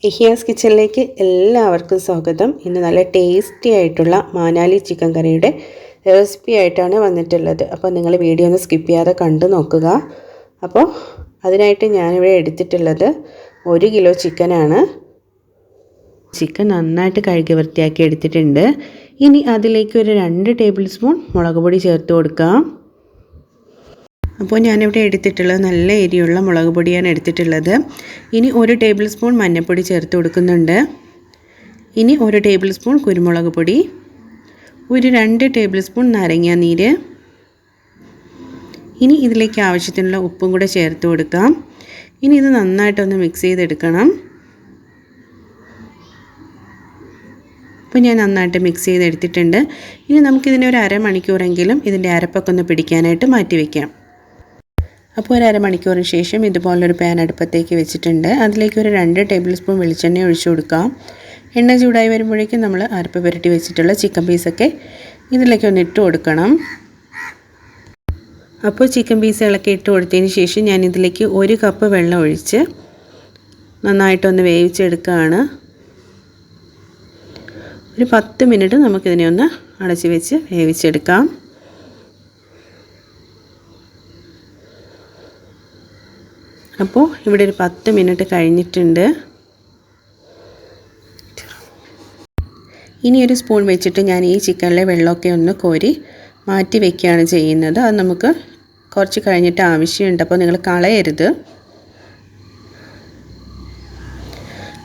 ഇഹിയാസ് കിച്ചണിലേക്ക് എല്ലാവർക്കും സ്വാഗതം. ഇന്ന് നല്ല ടേസ്റ്റി ആയിട്ടുള്ള മാനാലി ചിക്കൻ കറിയുടെ റെസിപ്പി ആയിട്ടാണ് വന്നിട്ടുള്ളത്. അപ്പോൾ നിങ്ങൾ വീഡിയോ ഒന്ന് സ്കിപ്പ് ചെയ്യാതെ കണ്ടു നോക്കുക. അപ്പോൾ അതിനായിട്ട് ഞാനിവിടെ എടുത്തിട്ടുള്ളത് 1 കിലോ ചിക്കനാണ്. ചിക്കൻ നന്നായിട്ട് കഴുകി വൃത്തിയാക്കി എടുത്തിട്ടുണ്ട്. ഇനി അതിലേക്ക് ഒരു 2 ടേബിൾ സ്പൂൺ മുളക് പൊടി ചേർത്ത് കൊടുക്കാം. അപ്പോൾ ഞാനിവിടെ എടുത്തിട്ടുള്ളത് നല്ല എരിയുള്ള മുളക് പൊടിയാണ് എടുത്തിട്ടുള്ളത്. ഇനി 1 ടേബിൾ സ്പൂൺ മഞ്ഞൾപ്പൊടി ചേർത്ത് കൊടുക്കുന്നുണ്ട്. ഇനി 1 ടേബിൾ സ്പൂൺ കുരുമുളക് പൊടി, ഒരു 2 ടേബിൾ സ്പൂൺ നാരങ്ങ നീര്. ഇനി ഇതിലേക്ക് ആവശ്യത്തിനുള്ള ഉപ്പും കൂടെ ചേർത്ത് കൊടുക്കാം. ഇനി ഇത് നന്നായിട്ടൊന്ന് മിക്സ് ചെയ്തെടുക്കണം. അപ്പോൾ ഞാൻ നന്നായിട്ട് മിക്സ് ചെയ്തെടുത്തിട്ടുണ്ട്. ഇനി നമുക്കിതിനെ ഒരു അരമണിക്കൂറെങ്കിലും ഇതിൻ്റെ അരപ്പൊക്കെ ഒന്ന് പിടിക്കാനായിട്ട് മാറ്റി വയ്ക്കാം. അപ്പോൾ ഒരു അരമണിക്കൂറിന് ശേഷം ഇതുപോലൊരു പാൻ അടുപ്പത്തേക്ക് വെച്ചിട്ടുണ്ട്. അതിലേക്ക് ഒരു 2 ടേബിൾ സ്പൂൺ വെളിച്ചെണ്ണ ഒഴിച്ചു കൊടുക്കാം. എണ്ണ ചൂടായി വരുമ്പോഴേക്കും നമ്മൾ അരപ്പ് പുരട്ടി വെച്ചിട്ടുള്ള ചിക്കൻ പീസൊക്കെ ഇതിലേക്ക് ഒന്ന് ഇട്ട് കൊടുക്കണം. അപ്പോൾ ചിക്കൻ പീസുകളൊക്കെ ഇട്ട് കൊടുത്തതിന് ശേഷം ഞാൻ ഇതിലേക്ക് 1 കപ്പ് വെള്ളം ഒഴിച്ച് നന്നായിട്ടൊന്ന് വേവിച്ചെടുക്കുകയാണ്. ഒരു 10 മിനിറ്റ് നമുക്കിതിനെ ഒന്ന് അടച്ച് വെച്ച് വേവിച്ചെടുക്കാം. അപ്പോൾ ഇവിടെ ഒരു 10 മിനിറ്റ് കഴിഞ്ഞിട്ടുണ്ട്. ഇനി ഒരു സ്പൂൺ വെച്ചിട്ട് ഞാൻ ഈ ചിക്കനിലെ വെള്ളമൊക്കെ ഒന്ന് കോരി മാറ്റി വയ്ക്കുകയാണ് ചെയ്യുന്നത്. അത് നമുക്ക് കുറച്ച് കഴിഞ്ഞിട്ട് ആവശ്യമുണ്ട്, അപ്പോൾ നിങ്ങൾ കളയരുത്.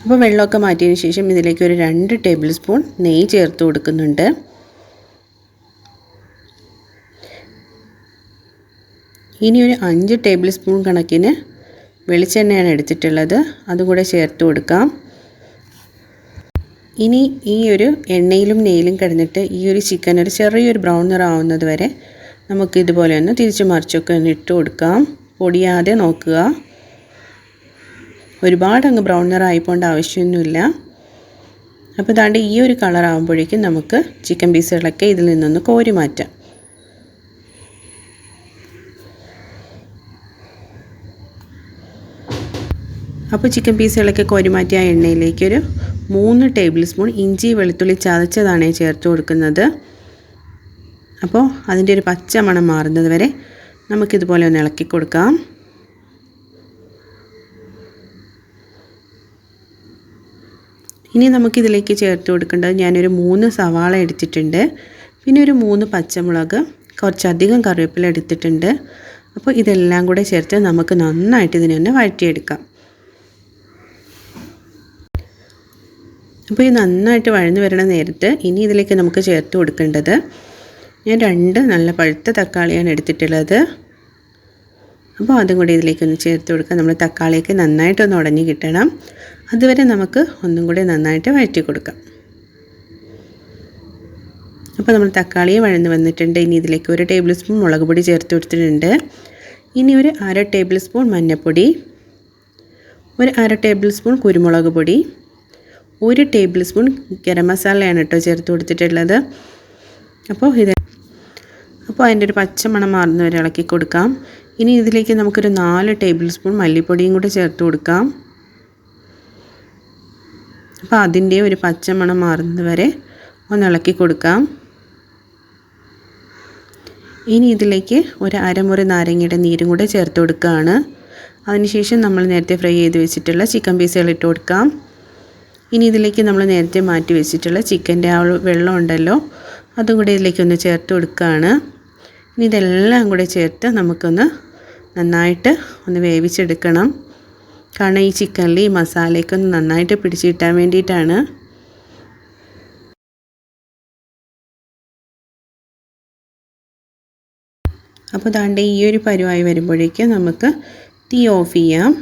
അപ്പോൾ വെള്ളമൊക്കെ മാറ്റിയതിന് ശേഷം ഇതിലേക്ക് ഒരു 2 ടേബിൾ സ്പൂൺ നെയ്യ് ചേർത്ത് കൊടുക്കുന്നുണ്ട്. ഇനി ഒരു 5 ടേബിൾ സ്പൂൺ കണക്കിന് വെളിച്ചെണ്ണയാണ് എടുത്തിട്ടുള്ളത്, അതുകൂടെ ചേർത്ത് കൊടുക്കാം. ഇനി ഈ ഒരു എണ്ണയിലും നെയ്യിലും കിടന്നിട്ട് ഈ ഒരു ചിക്കൻ ഒരു ചെറിയൊരു ബ്രൗൺ നിറമാവുന്നത് വരെ നമുക്ക് ഇതുപോലെ ഒന്ന് തിരിച്ചു മറിച്ചൊക്കെ ഒന്ന് ഇട്ട് കൊടുക്കാം. പൊടിയാതെ നോക്കുക. ഒരുപാട് അങ്ങ് ബ്രൗൺ നിറമായിപ്പോണ്ട ആവശ്യമൊന്നുമില്ല. അപ്പോൾ ദാണ്ട് ഈ ഒരു കളർ ആകുമ്പോഴേക്കും നമുക്ക് ചിക്കൻ പീസുകളൊക്കെ ഇതിൽ നിന്നൊന്ന് കോരി മാറ്റാം. അപ്പോൾ ചിക്കൻ പീസുകളൊക്കെ കോരി മാറ്റിയ എണ്ണയിലേക്ക് ഒരു 3 ടേബിൾ സ്പൂൺ ഇഞ്ചി വെളുത്തുള്ളി ചതച്ചതാണ് ചേർത്ത് കൊടുക്കുന്നത്. അപ്പോൾ അതിൻ്റെ ഒരു പച്ച മണം മാറുന്നത് വരെ നമുക്കിതുപോലെ ഒന്ന് ഇളക്കി കൊടുക്കാം. ഇനി നമുക്കിതിലേക്ക് ചേർത്ത് കൊടുക്കേണ്ടത് ഞാനൊരു 3 സവാള എടുത്തിട്ടുണ്ട്. പിന്നെ ഒരു 3 പച്ചമുളക്, കുറച്ചധികം കറിവേപ്പില എടുത്തിട്ടുണ്ട്. അപ്പോൾ ഇതെല്ലാം കൂടെ ചേർത്ത് നമുക്ക് നന്നായിട്ട് ഇതിനെ ഒന്ന് വഴറ്റിയെടുക്കാം. അപ്പോൾ ഇത് നന്നായിട്ട് വഴന്ന് വരുന്ന നേരത്ത് ഇനി ഇതിലേക്ക് നമുക്ക് ചേർത്ത് കൊടുക്കേണ്ടത്, ഞാൻ 2 നല്ല പഴുത്ത തക്കാളിയാണ് എടുത്തിട്ടുള്ളത്. അപ്പോൾ അതും കൂടി ഇതിലേക്കൊന്ന് ചേർത്ത് കൊടുക്കാം. നമ്മൾ തക്കാളിയൊക്കെ നന്നായിട്ടൊന്ന് ഉടഞ്ഞ് കിട്ടണം. അതുവരെ നമുക്ക് ഒന്നും കൂടി നന്നായിട്ട് വഴറ്റി കൊടുക്കാം. അപ്പോൾ നമ്മൾ തക്കാളിയെ വഴന്ന് വന്നിട്ടുണ്ട്. ഇനി ഇതിലേക്ക് 1 ടേബിൾ സ്പൂൺ മുളക് പൊടി ചേർത്ത് കൊടുത്തിട്ടുണ്ട്. ഇനി ഒരു 1/2 ടേബിൾ സ്പൂൺ മഞ്ഞൾപ്പൊടി, ഒരു 1/2 ടേബിൾ സ്പൂൺ കുരുമുളക് പൊടി, 1 ടേബിൾ സ്പൂൺ ഗരം മസാലയാണ് കേട്ടോ ചേർത്ത് കൊടുത്തിട്ടുള്ളത്. അപ്പോൾ അതിൻ്റെ ഒരു പച്ചമണം മാറുന്ന വരെ ഇളക്കി കൊടുക്കാം. ഇനി ഇതിലേക്ക് നമുക്കൊരു 4 ടേബിൾ സ്പൂൺ മല്ലിപ്പൊടിയും കൂടെ ചേർത്ത് കൊടുക്കാം. അപ്പോൾ അതിൻ്റെ ഒരു പച്ചമണം മാറുന്നത് വരെ ഒന്ന് ഇളക്കി കൊടുക്കാം. ഇനി ഇതിലേക്ക് ഒരു അരമുറി നാരങ്ങയുടെ നീരും കൂടെ ചേർത്ത് കൊടുക്കുകയാണ്. അതിനുശേഷം നമ്മൾ നേരത്തെ ഫ്രൈ ചെയ്ത് വെച്ചിട്ടുള്ള ചിക്കൻ പീസുകൾ ഇട്ട് കൊടുക്കാം. ഇനി ഇതിലേക്ക് നമ്മൾ നേരത്തെ മാറ്റി വെച്ചിട്ടുള്ള ചിക്കൻ്റെ ആ വെള്ളം ഉണ്ടല്ലോ, അതും കൂടി ഇതിലേക്കൊന്ന് ചേർത്ത് കൊടുക്കുകയാണ്. ഇനി ഇതെല്ലാം കൂടെ ചേർത്ത് നമുക്കൊന്ന് നന്നായിട്ട് ഒന്ന് വേവിച്ചെടുക്കണം. കാരണം ഈ ചിക്കനിൽ ഈ മസാലയൊക്കെ ഒന്ന് നന്നായിട്ട് പിടിച്ച് കിട്ടാൻ വേണ്ടിയിട്ടാണ്. അപ്പോൾ ദാണ്ട് ഈ ഒരു പരുവായി വരുമ്പോഴേക്കും നമുക്ക് തീ ഓഫ് ചെയ്യാം.